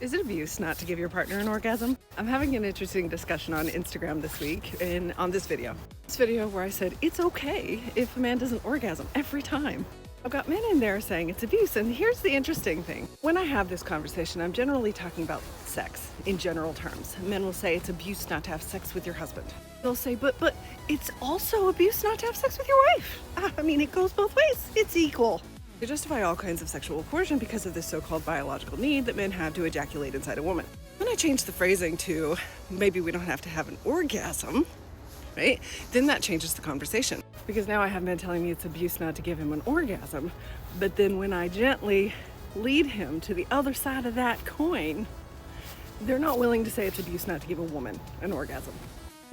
Is it abuse not to give your partner an orgasm? I'm having an interesting discussion on Instagram this week and on this video. This video where I said it's okay if a man doesn't orgasm every time. I've got men in there saying it's abuse, and here's the interesting thing. When I have this conversation, I'm generally talking about sex in general terms. Men will say it's abuse not to have sex with your husband. They'll say, but it's also abuse not to have sex with your wife. I mean, it goes both ways. It's equal. They justify all kinds of sexual coercion because of this so-called biological need that men have to ejaculate inside a woman. When I change the phrasing to maybe we don't have to have an orgasm, right? Then that changes the conversation. Because now I have men telling me it's abuse not to give him an orgasm, but then when I gently lead him to the other side of that coin, they're not willing to say it's abuse not to give a woman an orgasm.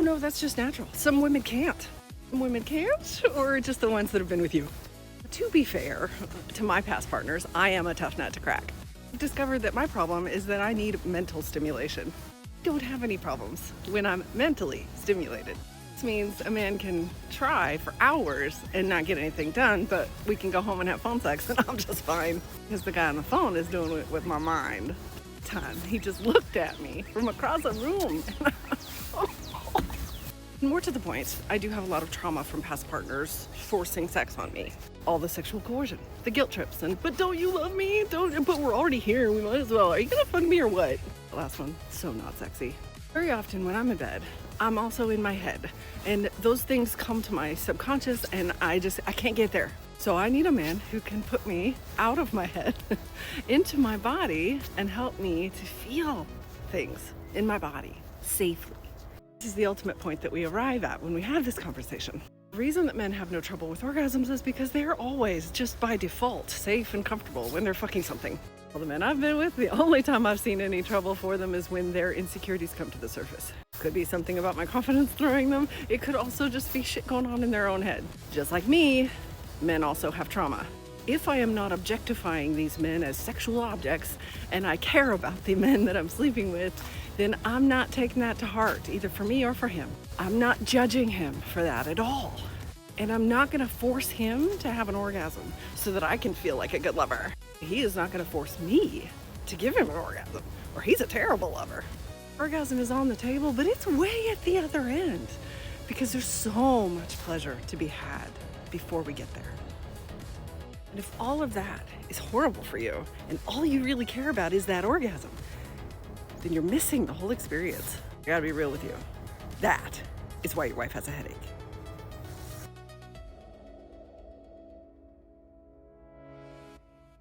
No, that's just natural. Some women can't. Some women can't, or just the ones that have been with you. To be fair to my past partners, I am a tough nut to crack. I've discovered that my problem is that I need mental stimulation. I don't have any problems when I'm mentally stimulated. This means a man can try for hours and not get anything done, but we can go home and have phone sex and I'm just fine. Because the guy on the phone is doing it with my mind. He just looked at me from across a room. More to the point, I do have a lot of trauma from past partners forcing sex on me. All the sexual coercion, the guilt trips, but don't you love me? But we're already here, we might as well. Are you gonna fuck me or what? The last one, so not sexy. Very often when I'm in bed, I'm also in my head. And those things come to my subconscious and I can't get there. So I need a man who can put me out of my head into my body and help me to feel things in my body safely. This is the ultimate point that we arrive at when we have this conversation. The reason that men have no trouble with orgasms is because they're always, just by default, safe and comfortable when they're fucking something. All the men I've been with, the only time I've seen any trouble for them is when their insecurities come to the surface. Could be something about my confidence throwing them. It could also just be shit going on in their own head. Just like me, men also have trauma. If I am not objectifying these men as sexual objects and I care about the men that I'm sleeping with, then I'm not taking that to heart, either for me or for him. I'm not judging him for that at all. And I'm not gonna force him to have an orgasm so that I can feel like a good lover. He is not gonna force me to give him an orgasm, or he's a terrible lover. Orgasm is on the table, but it's way at the other end because there's so much pleasure to be had before we get there. And if all of that is horrible for you and all you really care about is that orgasm, then you're missing the whole experience. I gotta be real with you. That is why your wife has a headache.